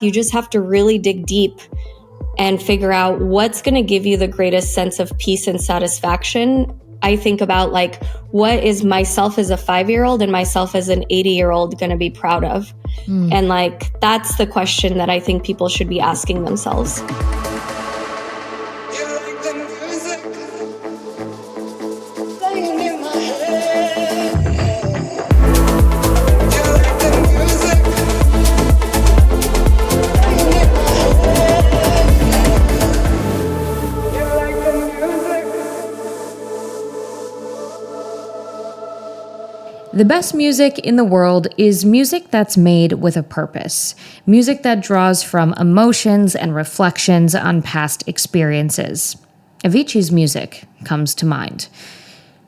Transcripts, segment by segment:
You just have to really dig deep and figure out what's going to give you the greatest sense of peace and satisfaction. I think about like, what is myself as a 5-year-old and myself as an 80-year-old going to be proud of? And like, that's the question that I think people should be asking themselves. The best music in the world is music that's made with a purpose. Music that draws from emotions and reflections on past experiences. Avicii's music comes to mind.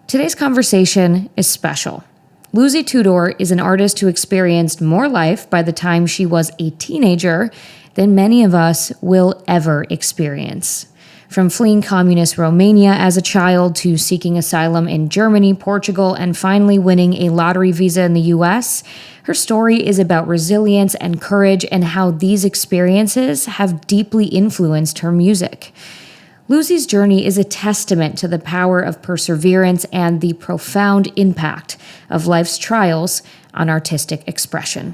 Today's conversation is special. Luzi Tudor is an artist who experienced more life by the time she was a teenager than many of us will ever experience. From fleeing communist Romania as a child to seeking asylum in Germany, Portugal, and finally winning a lottery visa in the US, her story is about resilience and courage and how these experiences have deeply influenced her music. Luzi's journey is a testament to the power of perseverance and the profound impact of life's trials on artistic expression.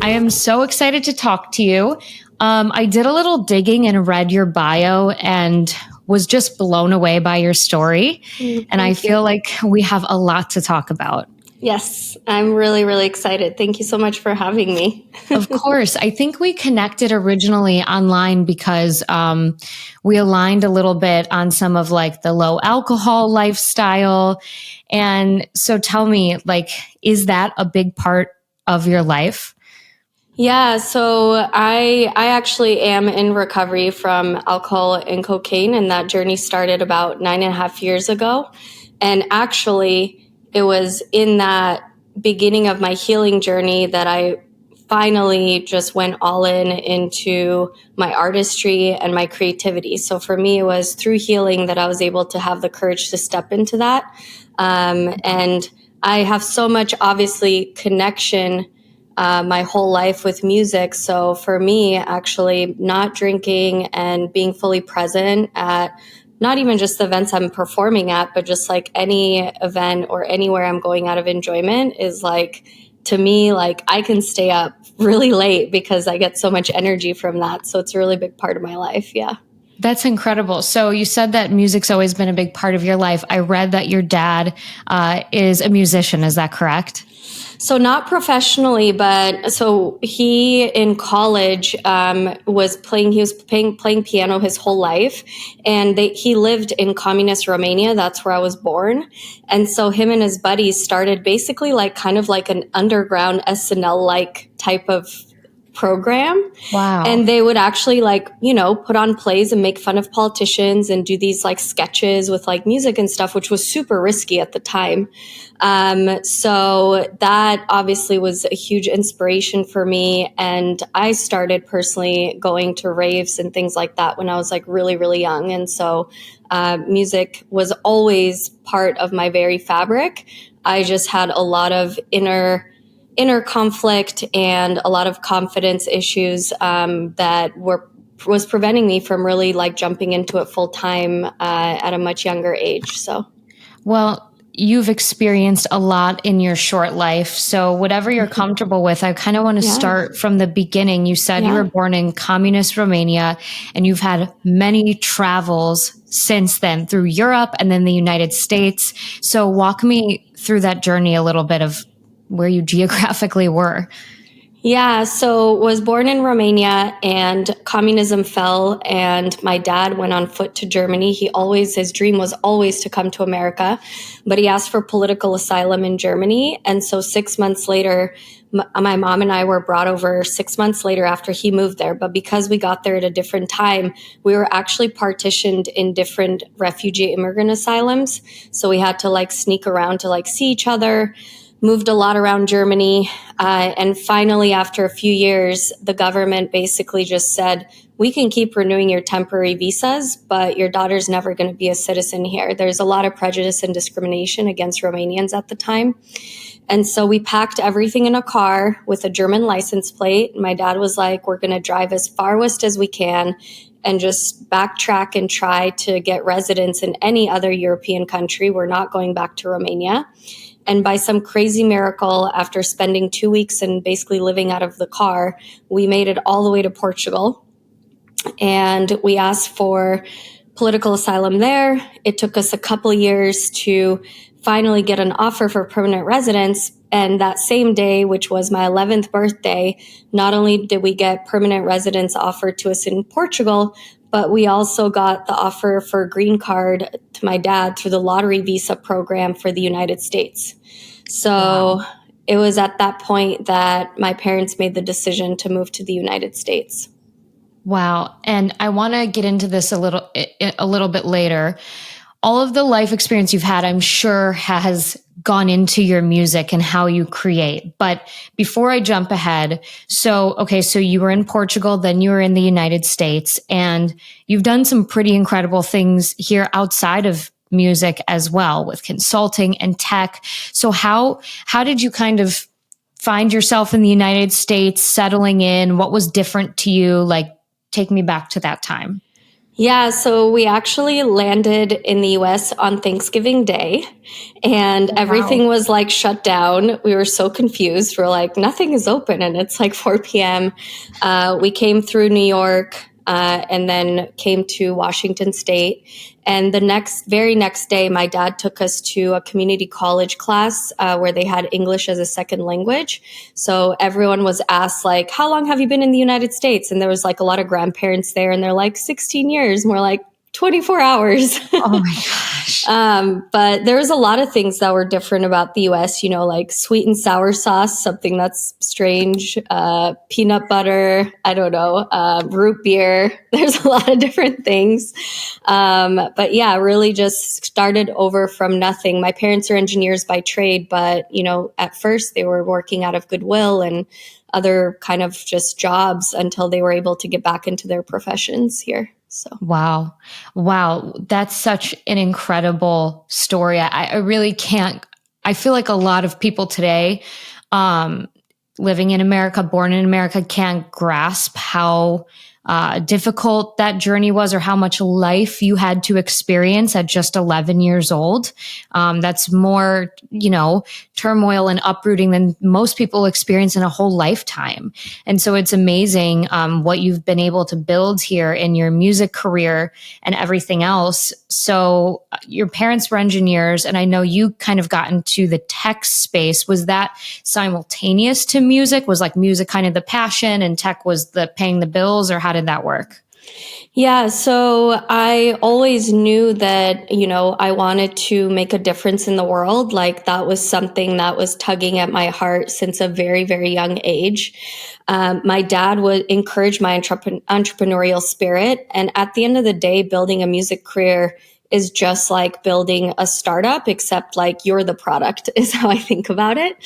I am so excited to talk to you. I did a little digging and read your bio and was just blown away by your story. And I feel like we have a lot to talk about. Yes, I'm really, really excited. Thank you so much for having me. Of course. I think we connected originally online because we aligned a little bit on some of like the low alcohol lifestyle. And so tell me, like, is that a big part of your life? Yeah, so I actually am in recovery from alcohol and cocaine, and that journey started about 9.5 years ago. And actually, it was in that beginning of my healing journey that I finally just went all in into my artistry and my creativity. So for me, it was through healing that I was able to have the courage to step into that. And I have so much, obviously, connection my whole life with music. So for me, actually not drinking and being fully present at not even just the events I'm performing at, but just like any event or anywhere I'm going out of enjoyment is like, to me, like I can stay up really late because I get so much energy from that. So it's a really big part of my life. Yeah. That's incredible. So you said that music's always been a big part of your life. I read that your dad is a musician. Is that correct? So not professionally, but so he in college was playing piano his whole life, and he lived in communist Romania. That's where I was born. And so him and his buddies started basically like kind of like an underground SNL like type of program. Wow. And they would actually like, you know, put on plays and make fun of politicians and do these like sketches with like music and stuff, which was super risky at the time. So that obviously was a huge inspiration for me. And I started personally going to raves and things like that when I was like really, really young. And so music was always part of my very fabric. I just had a lot of inner conflict and a lot of confidence issues that was preventing me from really like jumping into it full time at a much younger age. So, well, you've experienced a lot in your short life. So whatever you're comfortable with, I kind of want to start from the beginning. You said you were born in communist Romania and you've had many travels since then through Europe and then the United States. So walk me through that journey a little bit of where you geographically were. Yeah, so was born in Romania and communism fell and my dad went on foot to Germany. His dream was always to come to America, but he asked for political asylum in Germany. And so 6 months later, my mom and I were brought over 6 months later after he moved there. But because we got there at a different time, we were actually partitioned in different refugee immigrant asylums. So we had to like sneak around to like see each other. Moved a lot around Germany. And finally, after a few years, the government basically just said, we can keep renewing your temporary visas, but your daughter's never going to be a citizen here. There's a lot of prejudice and discrimination against Romanians at the time. And so we packed everything in a car with a German license plate. My dad was like, we're going to drive as far west as we can and just backtrack and try to get residence in any other European country. We're not going back to Romania. And by some crazy miracle, after spending 2 weeks and basically living out of the car, we made it all the way to Portugal. And we asked for political asylum there. It took us a couple years to finally get an offer for permanent residence. And that same day, which was my 11th birthday, not only did we get permanent residence offered to us in Portugal, but we also got the offer for a green card to my dad through the lottery visa program for the United States. So It was at that point that my parents made the decision to move to the United States. Wow. And I want to get into this a little bit later. All of the life experience you've had, I'm sure, has gone into your music and how you create. But before I jump ahead, so you were in Portugal, then you were in the United States, and you've done some pretty incredible things here outside of music as well, with consulting and tech. So how did you kind of find yourself in the United States, settling in? What was different to you? Like, take me back to that time. Yeah, so we actually landed in the US on Thanksgiving Day, and everything was like shut down. We were so confused. We're like, nothing is open, and it's like 4 p.m. We came through New York and then came to Washington State. And the very next day, my dad took us to a community college class where they had English as a second language. So everyone was asked, like, how long have you been in the United States? And there was like a lot of grandparents there, and they're like, 16 years. And we're like, 24 hours. Oh my gosh. But there was a lot of things that were different about the US, like sweet and sour sauce, something that's strange, peanut butter, I don't know, root beer. There's a lot of different things. But yeah, really just started over from nothing. My parents are engineers by trade, but, at first they were working out of Goodwill and other kind of just jobs until they were able to get back into their professions here. So. Wow. That's such an incredible story. I really can't, I feel like a lot of people today, living in America, born in America, can't grasp how difficult that journey was, or how much life you had to experience at just 11 years old. That's more, turmoil and uprooting than most people experience in a whole lifetime. And so it's amazing what you've been able to build here in your music career and everything else. So your parents were engineers, and I know you kind of got into the tech space. Was that simultaneous to music? Was like music kind of the passion and tech was the paying the bills, or how did that work? Yeah, so I always knew that, I wanted to make a difference in the world. Like that was something that was tugging at my heart since a very, very young age. My dad would encourage my entrepreneurial spirit. And at the end of the day, building a music career is just like building a startup, except like you're the product is how I think about it.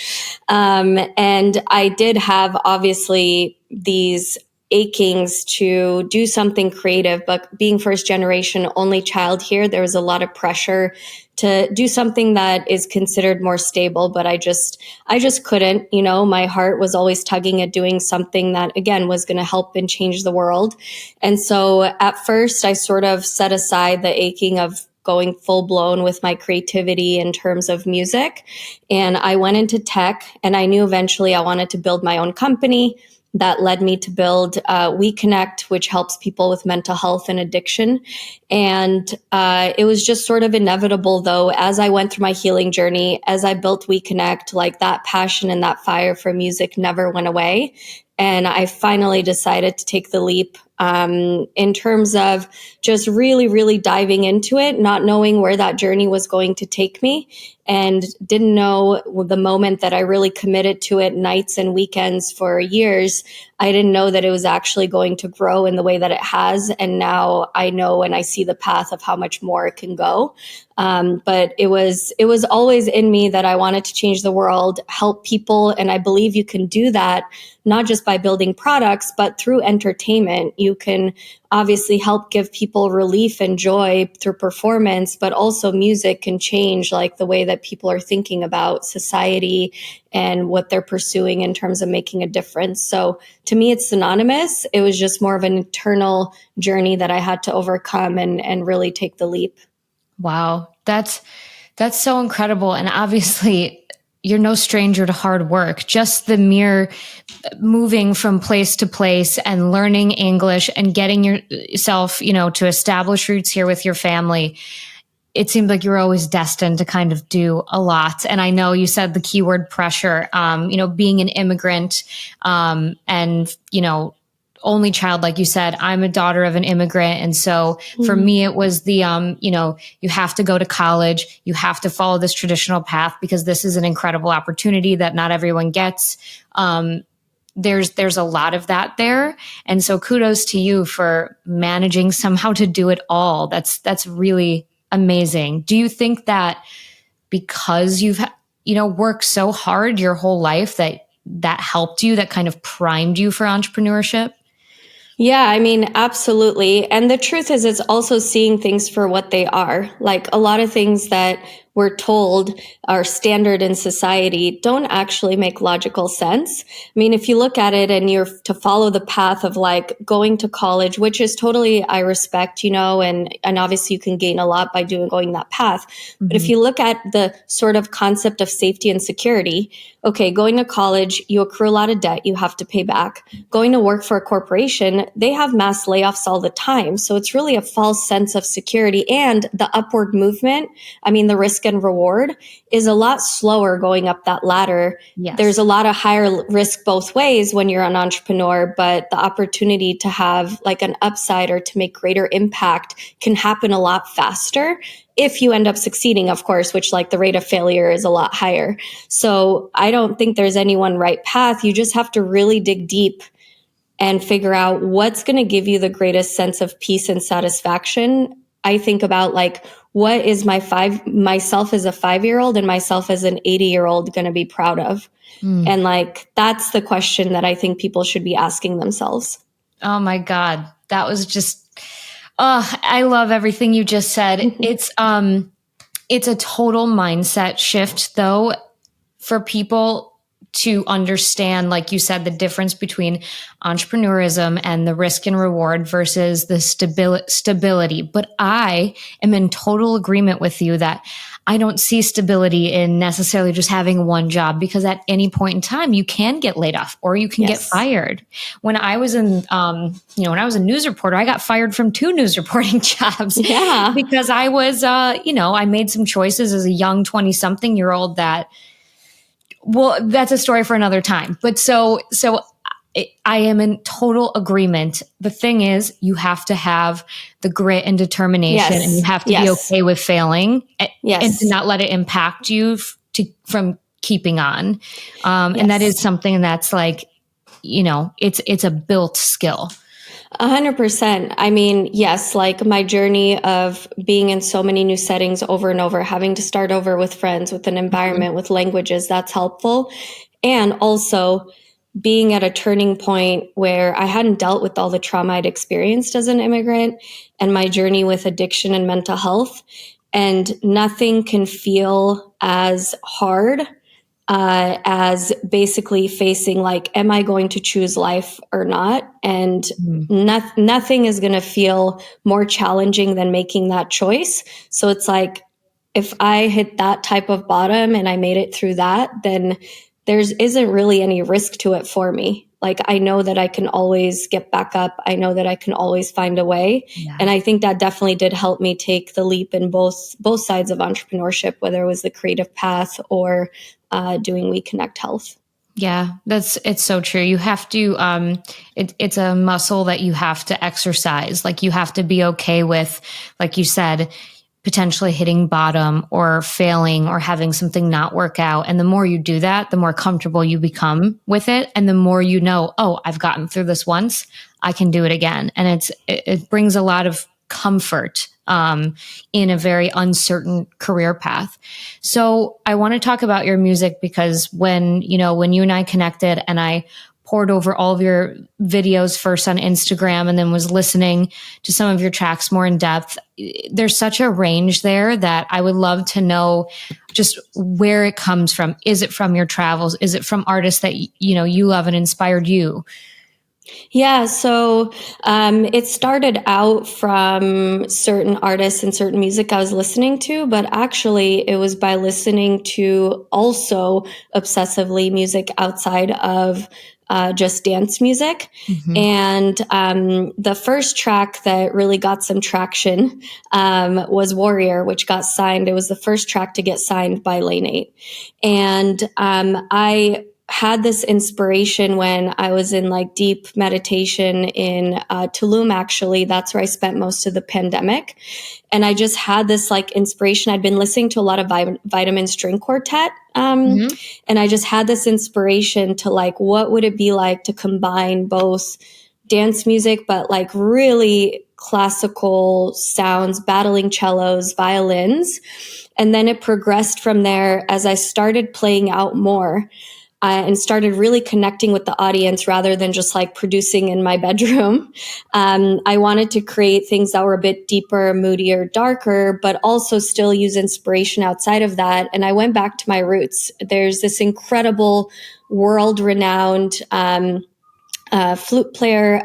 And I did have obviously these achings to do something creative, but being first generation only child here, there was a lot of pressure to do something that is considered more stable, but I just couldn't, my heart was always tugging at doing something that again was going to help and change the world. And so at first I sort of set aside the aching of going full blown with my creativity in terms of music. And I went into tech, and I knew eventually I wanted to build my own company. That led me to build WeConnect, which helps people with mental health and addiction. And it was just sort of inevitable, though, as I went through my healing journey, as I built WeConnect, like that passion and that fire for music never went away. And I finally decided to take the leap in terms of just really, really diving into it, not knowing where that journey was going to take me, and didn't know the moment that I really committed to it nights and weekends for years. I didn't know that it was actually going to grow in the way that it has. And now I know and I see the path of how much more it can go. But it was always in me that I wanted to change the world, help people. And I believe you can do that, not just by building products, but through entertainment. You can obviously help give people relief and joy through performance, but also music can change like the way that people are thinking about society and what they're pursuing in terms of making a difference. So to me, it's synonymous. It was just more of an internal journey that I had to overcome and really take the leap. Wow. That's so incredible. And obviously, you're no stranger to hard work. Just the mere moving from place to place and learning English and getting yourself, to establish roots here with your family. It seemed like you were always destined to kind of do a lot. And I know you said the keyword pressure, being an immigrant, and, only child, like you said, I'm a daughter of an immigrant. And so for me, it was the, you have to go to college, you have to follow this traditional path because this is an incredible opportunity that not everyone gets. There's a lot of that there. And so kudos to you for managing somehow to do it all. That's really amazing. Do you think that because you've, worked so hard your whole life that helped you, that kind of primed you for entrepreneurship? Yeah, I mean, absolutely. And the truth is, it's also seeing things for what they are. Like a lot of things that we're told are standard in society don't actually make logical sense. I mean, if you look at it and you're to follow the path of like going to college, which is totally, I respect, and obviously you can gain a lot by going that path. Mm-hmm. But if you look at the sort of concept of safety and security, okay, going to college, you accrue a lot of debt you have to pay back. Going to work for a corporation, they have mass layoffs all the time. So it's really a false sense of security, and the upward movement, I mean, the risk and reward is a lot slower going up that ladder. Yes. There's a lot of higher risk both ways when you're an entrepreneur, but the opportunity to have like an upside or to make greater impact can happen a lot faster if you end up succeeding, of course, which like the rate of failure is a lot higher. So I don't think there's any one right path. You just have to really dig deep and figure out what's going to give you the greatest sense of peace and satisfaction. I think about like, what is myself as a 5-year-old and myself as an 80-year-old going to be proud of? And like, that's the question that I think people should be asking themselves. Oh my God. That was just, I love everything you just said. Mm-hmm. It's a total mindset shift though, for people to understand, like you said, the difference between entrepreneurism and the risk and reward versus the stability. But I am in total agreement with you that I don't see stability in necessarily just having one job, because at any point in time you can get laid off or you can get fired. When I was in, when I was a news reporter, I got fired from 2 news reporting jobs because I was, I made some choices as a young 20-something-year-old that, well, that's a story for another time. But so I am in total agreement. The thing is, you have to have the grit and determination, and you have to be okay with failing, and to not let it impact you from keeping on. And that is something that's like, it's a built skill. 100%. I mean, yes, like my journey of being in so many new settings over and over, having to start over with friends, with an environment, with languages, that's helpful. And also being at a turning point where I hadn't dealt with all the trauma I'd experienced as an immigrant, and my journey with addiction and mental health. And nothing can feel as hard as basically facing like, am I going to choose life or not? And nothing is going to feel more challenging than making that choice. So it's like, if I hit that type of bottom and I made it through that, then isn't really any risk to it for me. Like, I know that I can always get back up. I know that I can always find a way. Yeah. And I think that definitely did help me take the leap in both sides of entrepreneurship, whether it was the creative path or doing We Connect Health. Yeah, it's so true. You have to, it's a muscle that you have to exercise. Like, you have to be okay with, like you said, potentially hitting bottom or failing or having something not work out. And the more you do that, the more comfortable you become with it. And the more you know, oh, I've gotten through this once, I can do it again. And it brings a lot of comfort in a very uncertain career path. So I want to talk about your music, because when you and I connected and I poured over all of your videos first on Instagram and then was listening to some of your tracks more in depth. There's such a range there that I would love to know just where it comes from. Is it from your travels? Is it from artists that you love and inspired you? Yeah, so it started out from certain artists and certain music I was listening to, but actually it was by listening to also obsessively music outside of just dance music. Mm-hmm. And the first track that really got some traction was Warrior, which got signed. It was the first track to get signed by Lane 8. And I had this inspiration when I was in like deep meditation in Tulum, actually. That's where I spent most of the pandemic. And I just had this like inspiration. I'd been listening to a lot of Vitamin String Quartet. And I just had this inspiration to like, what would it be like to combine both dance music, but like really classical sounds, battling cellos, violins. And then it progressed from there as I started playing out more. And started really connecting with the audience rather than just like producing in my bedroom. I wanted to create things that were a bit deeper, moodier, darker, but also still use inspiration outside of that. And I went back to my roots. There's this incredible world-renowned flute player.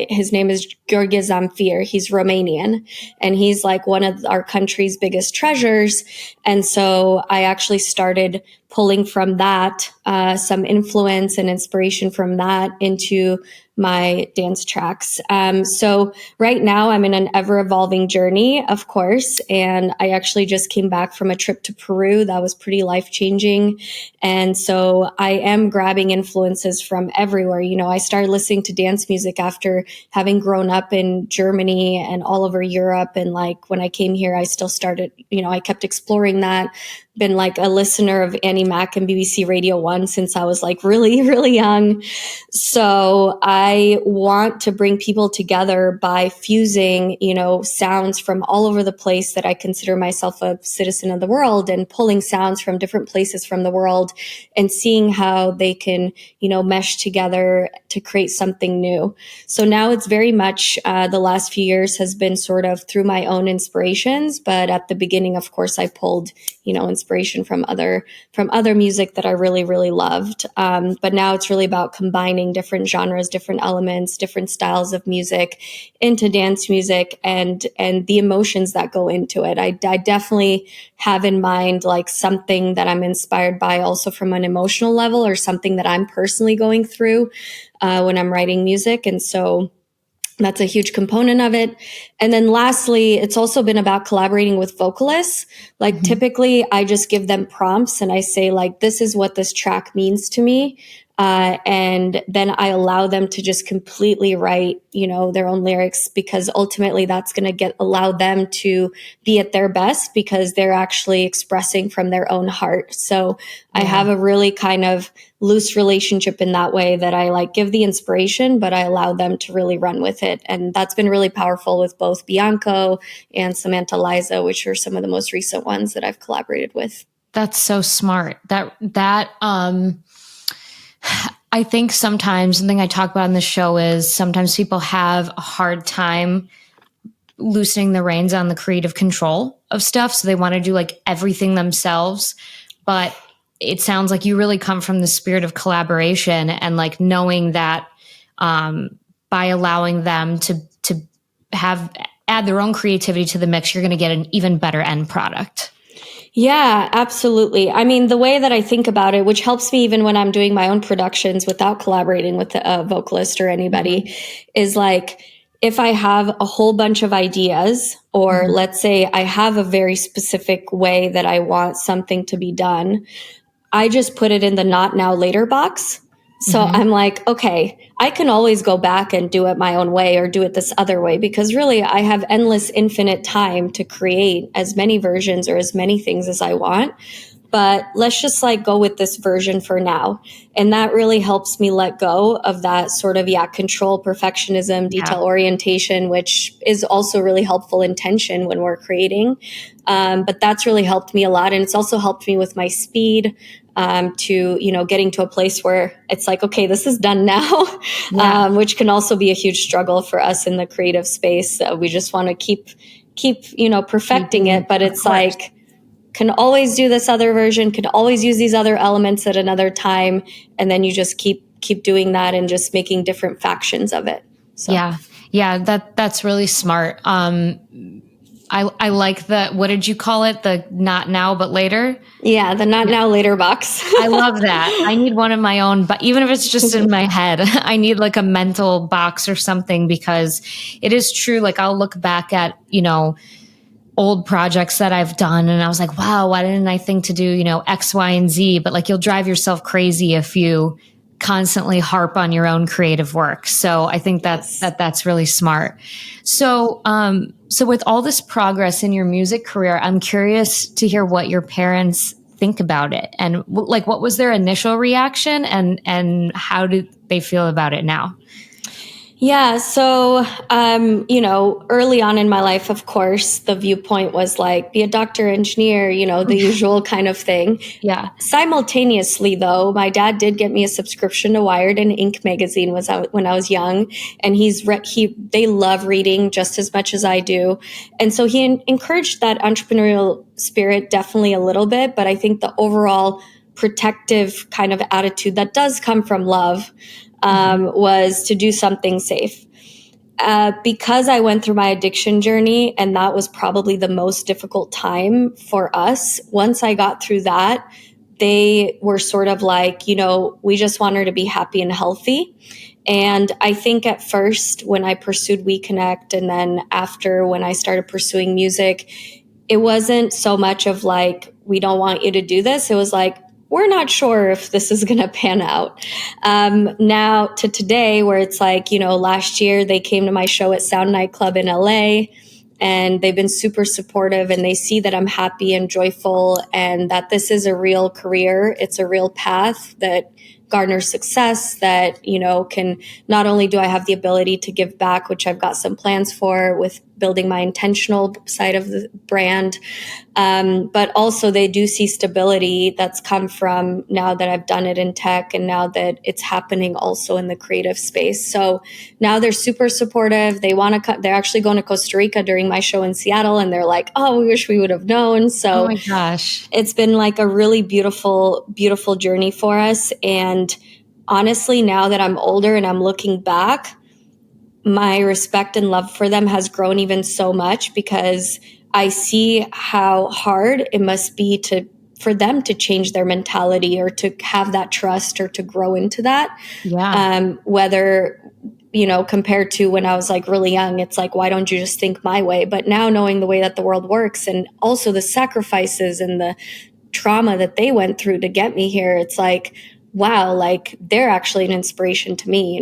His name is Gheorghe Zamfir. He's Romanian, and he's like one of our country's biggest treasures. And so I actually started pulling from that some influence and inspiration from that into my dance tracks. So right now I'm in an ever evolving journey, of course. And I actually just came back from a trip to Peru that was pretty life changing. And so I am grabbing influences from everywhere. You know, I started listening to dance music after having grown up in Germany and all over Europe. And like when I came here, I still started, I kept exploring that. Been like a listener of Annie Mac and BBC Radio 1 since I was like really, really young. So I want to bring people together by fusing, sounds from all over the place that I consider myself a citizen of the world, and pulling sounds from different places from the world and seeing how they can, mesh together to create something new. So now it's very much the last few years has been sort of through my own inspirations. But at the beginning, of course, I pulled, inspiration from other music that I really, really loved. But now it's really about combining different genres, different elements, different styles of music into dance music and the emotions that go into it. I definitely have in mind like something that I'm inspired by also from an emotional level, or something that I'm personally going through when I'm writing music. And so that's a huge component of it. And then lastly, it's also been about collaborating with vocalists. Like typically I just give them prompts and I say like, this is what this track means to me. And then I allow them to just completely write, their own lyrics, because ultimately that's going to allow them to be at their best because they're actually expressing from their own heart. So I have a really kind of loose relationship in that way, that I like give the inspiration, but I allow them to really run with it. And that's been really powerful with both Bianco and Samantha Liza, which are some of the most recent ones that I've collaborated with. That's so smart. I think sometimes something I talk about in the show is sometimes people have a hard time loosening the reins on the creative control of stuff. So they want to do like everything themselves. But it sounds like you really come from the spirit of collaboration and like knowing that by allowing them to add their own creativity to the mix, you're going to get an even better end product. Yeah, absolutely. I mean, the way that I think about it, which helps me even when I'm doing my own productions without collaborating with a vocalist or anybody, is like, if I have a whole bunch of ideas, or let's say I have a very specific way that I want something to be done, I just put it in the not now later box. So I'm like, okay, I can always go back and do it my own way or do it this other way, because really I have endless, infinite time to create as many versions or as many things as I want. But let's just like go with this version for now. And that really helps me let go of that sort of, control, perfectionism, detail orientation, which is also really helpful in tension when we're creating. But that's really helped me a lot. And it's also helped me with my speed. to, getting to a place where it's like, okay, this is done now, Yeah. which can also be a huge struggle for us in the creative space. We just want to keep, perfecting it, but it's like, can always do this other version, can always use these other elements at another time. And then you just keep doing that and just making different factions of it. So. Yeah. That's really smart. I like the, what did you call it? The not now, but later. Yeah. The not now, later box. I love that. I need one of my own, but even if it's just in my head, I need like a mental box or something, because it is true. Like I'll look back at, old projects that I've done and I was like, wow, why didn't I think to do, X, Y, and Z? But like you'll drive yourself crazy if you constantly harp on your own creative work. So I think that's really smart. So, so with all this progress in your music career, I'm curious to hear what your parents think about it, and like what was their initial reaction, and how did they feel about it now? Yeah. So, early on in my life, of course, the viewpoint was like, be a doctor, engineer, the usual kind of thing. Yeah. Simultaneously, though, my dad did get me a subscription to Wired and Ink magazine when I was young, and they love reading just as much as I do, and so he encouraged that entrepreneurial spirit definitely a little bit. But I think the overall protective kind of attitude that does come from love was to do something safe. Because I went through my addiction journey, and that was probably the most difficult time for us. Once I got through that, they were sort of like, we just want her to be happy and healthy. And I think at first when I pursued We Connect, and then after when I started pursuing music, it wasn't so much of like, we don't want you to do this. It was like, we're not sure if this is going to pan out. Now to today, where it's like, last year they came to my show at Sound Nightclub in LA, and they've been super supportive, and they see that I'm happy and joyful, and that this is a real career. It's a real path that garners success, that, can, not only do I have the ability to give back, which I've got some plans for with building my intentional side of the brand, but also they do see stability that's come from now that I've done it in tech, and now that it's happening also in the creative space. So now they're super supportive. They want to they're actually going to Costa Rica during my show in Seattle, and they're like, oh, we wish we would have known. So oh my gosh, it's been like a really beautiful, beautiful journey for us. And honestly, now that I'm older and I'm looking back, my respect and love for them has grown even so much, because I see how hard it must be for them to change their mentality, or to have that trust, or to grow into that. Yeah. Whether, compared to when I was like really young, it's like, why don't you just think my way? But now, knowing the way that the world works, and also the sacrifices and the trauma that they went through to get me here, it's like, wow, like they're actually an inspiration to me,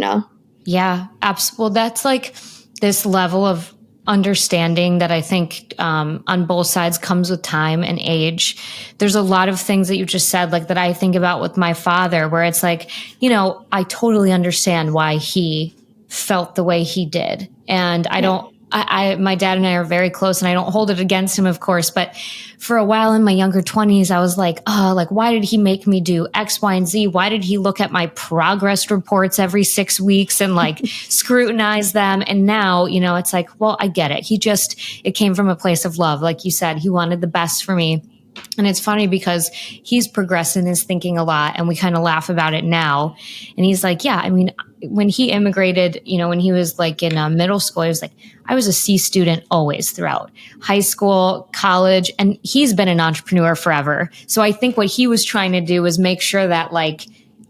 Yeah, absolutely. Well, that's like this level of understanding that I think on both sides comes with time and age. There's a lot of things that you just said, like that I think about with my father, where it's like, I totally understand why he felt the way he did. And I don't, my dad and I are very close, and I don't hold it against him, of course. But for a while in my younger 20s, I was like, oh, like, why did he make me do X, Y, and Z? Why did he look at my progress reports every 6 weeks and like scrutinize them? And now, it's like, well, I get it. It came from a place of love. Like you said, he wanted the best for me. And it's funny because he's progressed in his thinking a lot, and we kind of laugh about it now. And he's like, yeah, I mean, when he immigrated, when he was like in middle school, he was like, I was a C student always throughout high school, college, and he's been an entrepreneur forever. So I think what he was trying to do was make sure that like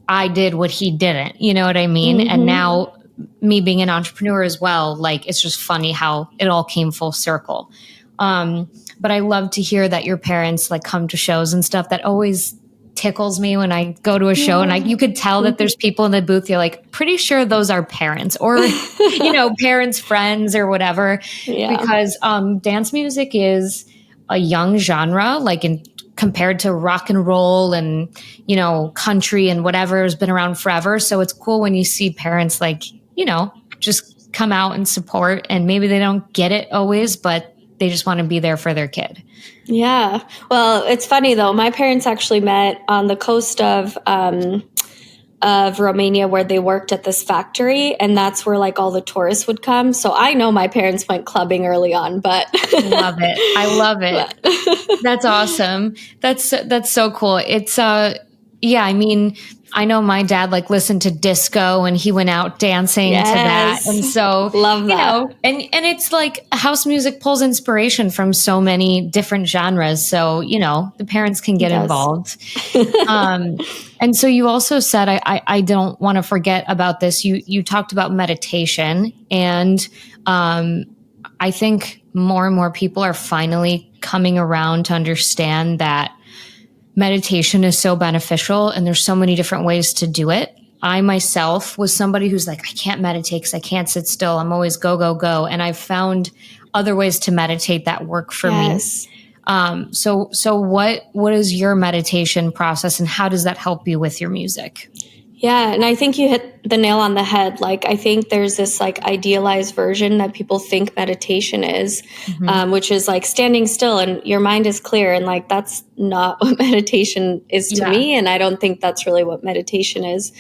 I did what he didn't, you know what I mean? Mm-hmm. And now me being an entrepreneur as well, like it's just funny how it all came full circle. But I love to hear that your parents like come to shows and stuff. That always tickles me when I go to a show, and you could tell that there's people in the booth. You're like, pretty sure those are parents, or, parents, friends, or whatever. Yeah. Because dance music is a young genre, like compared to rock and roll and, country and whatever has been around forever. So it's cool when you see parents like, just come out and support, and maybe they don't get it always, but they just want to be there for their kid. Yeah. Well, it's funny though. My parents actually met on the coast of Romania where they worked at this factory, and that's where like all the tourists would come. So I know my parents went clubbing early on, but Love it. I love it. That's awesome. That's so cool. It's yeah, I mean, I know my dad like listened to disco and he went out dancing to that. Yes. And so, Love you that. know, and it's like house music pulls inspiration from so many different genres. So, you know, the parents can get involved. And so you also said, I don't want to forget about this. You talked about meditation, and I think more and more people are finally coming around to understand that meditation is so beneficial and there's so many different ways to do it. I myself was somebody who's like, I can't meditate because I can't sit still. I'm always go, go, go. And I've found other ways to meditate that work for me. So what is your meditation process and how does that help you with your music? Yeah. And I think you hit the nail on the head. Like, I think there's this like idealized version that people think meditation is, which is like standing still and your mind is clear. And like, that's not what meditation is to me. And I don't think that's really what meditation is.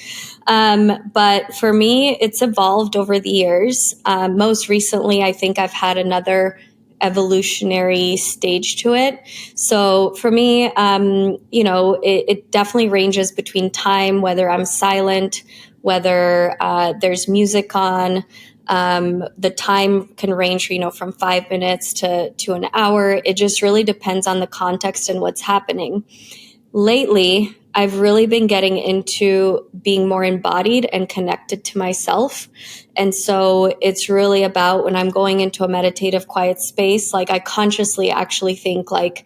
But for me, it's evolved over the years. Most recently, I think I've had another evolutionary stage to it. So for me, it definitely ranges between time, whether I'm silent, whether there's music on. The time can range, from 5 minutes to an hour. It just really depends on the context and what's happening. Lately, I've really been getting into being more embodied and connected to myself. And so it's really about when I'm going into a meditative quiet space, like I consciously actually think like,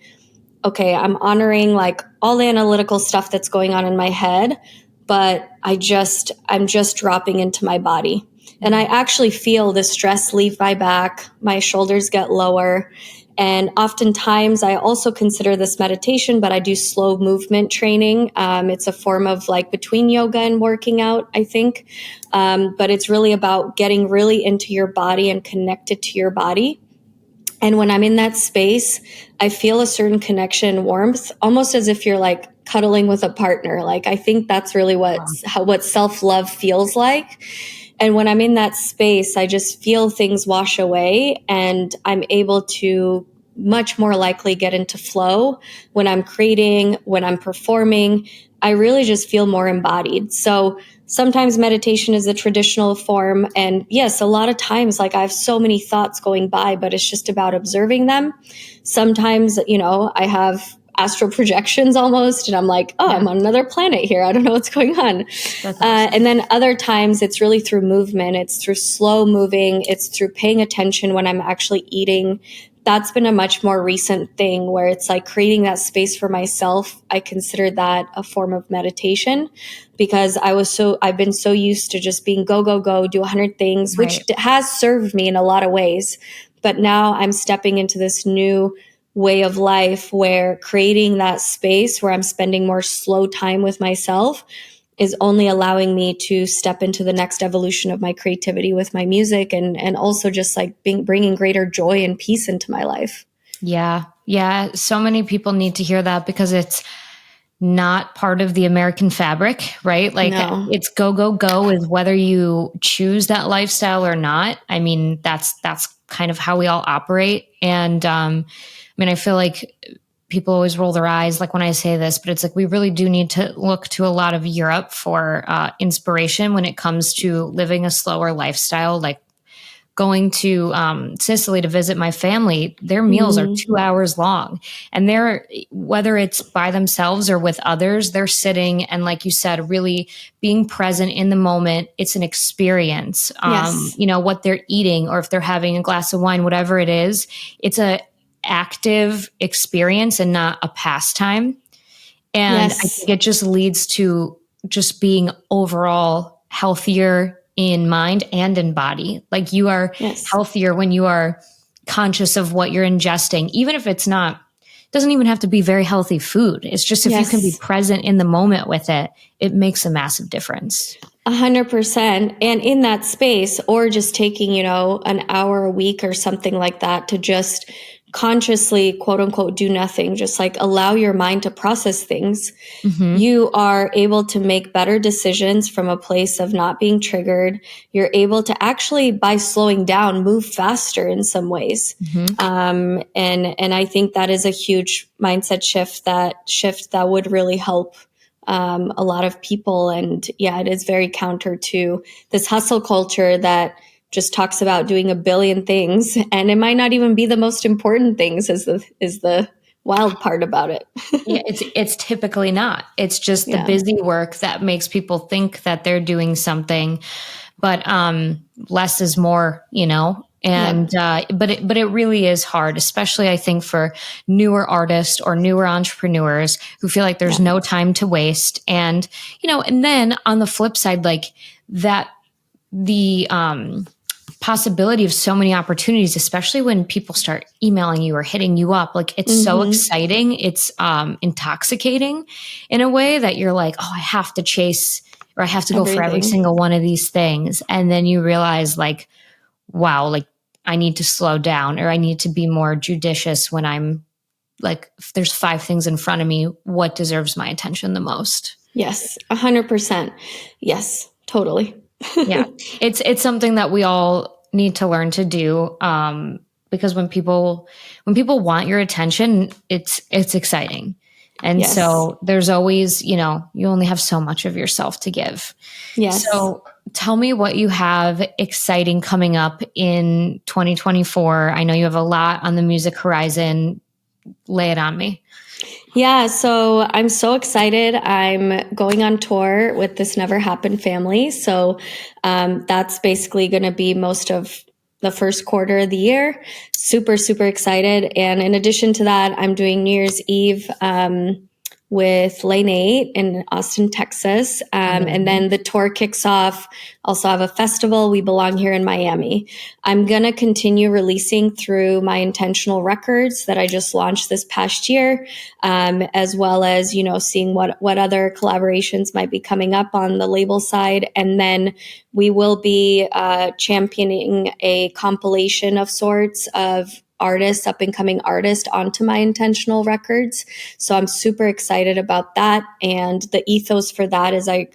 okay, I'm honoring like all the analytical stuff that's going on in my head, but I'm just dropping into my body. And I actually feel the stress leave my back, my shoulders get lower. And oftentimes I also consider this meditation, but I do slow movement training. It's a form of like between yoga and working out, I think. But it's really about getting really into your body and connected to your body. And when I'm in that space, I feel a certain connection and warmth, almost as if you're like cuddling with a partner. Like, I think that's really what self-love feels like. And when I'm in that space, I just feel things wash away and I'm able to much more likely get into flow when I'm creating, when I'm performing. I really just feel more embodied. So sometimes meditation is a traditional form. And yes, a lot of times, like I have so many thoughts going by, but it's just about observing them. Sometimes, I have astral projections almost, and I'm like, I'm on another planet here. I don't know what's going on. That's awesome. And then other times it's really through movement. It's through slow moving. It's through paying attention when I'm actually eating. That's been a much more recent thing where it's like creating that space for myself. I consider that a form of meditation because I've been so used to just being go, go, go, do 100 things, which has served me in a lot of ways. But now I'm stepping into this new way of life where creating that space where I'm spending more slow time with myself is only allowing me to step into the next evolution of my creativity with my music and also just like bringing greater joy and peace into my life. Yeah. Yeah. So many people need to hear that because it's not part of the American fabric, right? Like It's go, go, go with whether you choose that lifestyle or not. I mean, that's kind of how we all operate. And, I feel like people always roll their eyes like when I say this, but it's like we really do need to look to a lot of Europe for inspiration when it comes to living a slower lifestyle. Like going to Sicily to visit my family, their meals are 2 hours long. And whether it's by themselves or with others, they're sitting and, like you said, really being present in the moment. It's an experience. What they're eating or if they're having a glass of wine, whatever it is, it's a active experience and not a pastime. And I think it just leads to just being overall healthier in mind and in body. Like you are healthier when you are conscious of what you're ingesting, even if it doesn't even have to be very healthy food. It's just if you can be present in the moment with it, it makes a massive difference. 100%. And in that space, or just taking, an hour a week or something like that to just consciously, quote unquote, do nothing, just like allow your mind to process things, you are able to make better decisions from a place of not being triggered. You're able to actually, by slowing down, move faster in some ways. And I think that is a huge mindset shift that would really help a lot of people. And yeah, it is very counter to this hustle culture that just talks about doing a billion things, and it might not even be the most important things is the wild part about it. Yeah, it's typically not. It's just the busy work that makes people think that they're doing something, but less is more, And but it really is hard, especially I think for newer artists or newer entrepreneurs who feel like there's no time to waste. And and then on the flip side, like that, the possibility of so many opportunities, especially when people start emailing you or hitting you up, like it's so exciting. It's intoxicating in a way that you're like, oh, I have to chase, or I have to go for every single one of these things. And then you realize like, wow, like I need to slow down, or I need to be more judicious when I'm like, if there's 5 things in front of me, what deserves my attention the most? Yes, 100%. Yes, totally. Yeah, it's something that we all need to learn to do, because when people want your attention, it's exciting. And so there's always, you only have so much of yourself to give. Yes. So tell me what you have exciting coming up in 2024. I know you have a lot on the music horizon. Lay it on me. Yeah, so I'm so excited. I'm going on tour with This Never Happened family. So that's basically going to be most of the first quarter of the year. Super, super excited. And in addition to that, I'm doing New Year's Eve with Lane 8 in Austin, Texas. And then the tour kicks off. Also have a festival, We Belong, here in Miami. I'm going to continue releasing through my Intentional Records that I just launched this past year, as well as, seeing what other collaborations might be coming up on the label side. And then we will be championing a compilation of sorts of artists, up and coming artists, onto my Intentional Records. So I'm super excited about that. And the ethos for that is I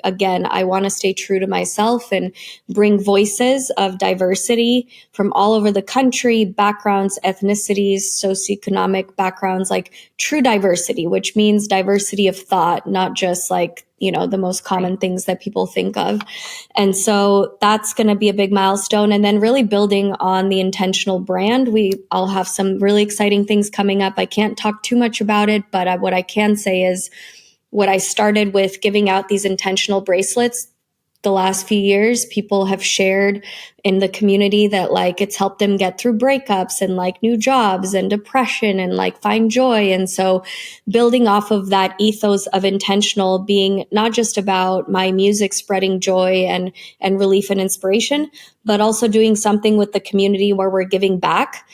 want to stay true to myself and bring voices of diversity from all over the country, backgrounds, ethnicities, socioeconomic backgrounds, like true diversity, which means diversity of thought, not just like, the most common things that people think of. And so that's going to be a big milestone. And then really building on the Intentional brand. I'll have some really exciting things coming up. I can't talk too much about it, but what I can say is what I started with giving out these Intentional bracelets. The last few years, people have shared in the community that like it's helped them get through breakups and like new jobs and depression and like find joy. And so building off of that ethos of Intentional being not just about my music spreading joy and relief and inspiration, but also doing something with the community where we're giving back.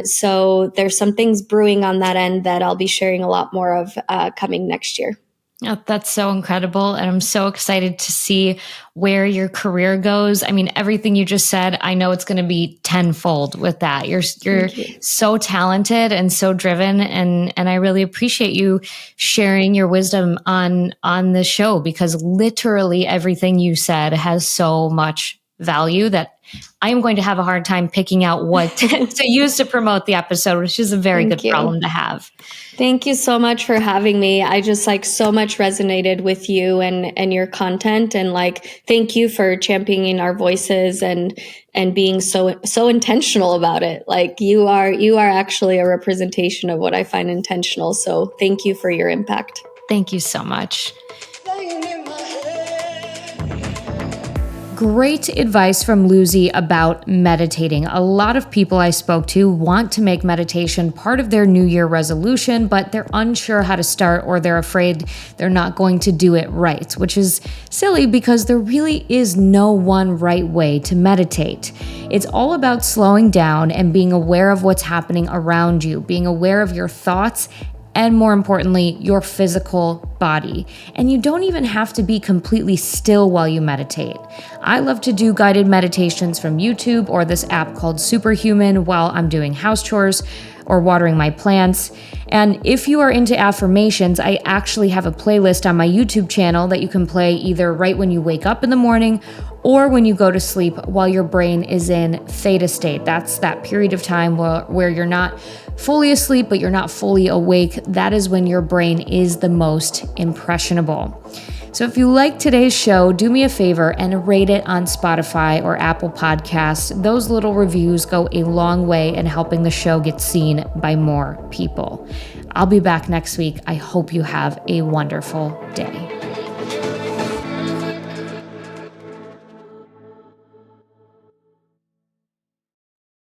So there's some things brewing on that end that I'll be sharing a lot more of coming next year. Oh, that's so incredible. And I'm so excited to see where your career goes. I mean, everything you just said, I know it's going to be tenfold with that. You're so talented and so driven. And I really appreciate you sharing your wisdom on the show, because literally everything you said has so much value that I am going to have a hard time picking out what to use to promote the episode, which is a very good problem to have. Thank you so much for having me. I just like so much resonated with you and your content, and like thank you for championing our voices and being so intentional about it. Like you are actually a representation of what I find intentional. So thank you for your impact. Thank you so much. Great advice from Luzi about meditating. A lot of people I spoke to want to make meditation part of their New Year resolution, but they're unsure how to start, or they're afraid they're not going to do it right, which is silly because there really is no one right way to meditate. It's all about slowing down and being aware of what's happening around you, being aware of your thoughts, and more importantly, your physical body. And you don't even have to be completely still while you meditate. I love to do guided meditations from YouTube or this app called Superhuman while I'm doing house chores or watering my plants. And if you are into affirmations, I actually have a playlist on my YouTube channel that you can play either right when you wake up in the morning or when you go to sleep while your brain is in theta state. That's that period of time where you're not fully asleep, but you're not fully awake. That is when your brain is the most impressionable. So if you like today's show, do me a favor and rate it on Spotify or Apple Podcasts. Those little reviews go a long way in helping the show get seen by more people. I'll be back next week. I hope you have a wonderful day.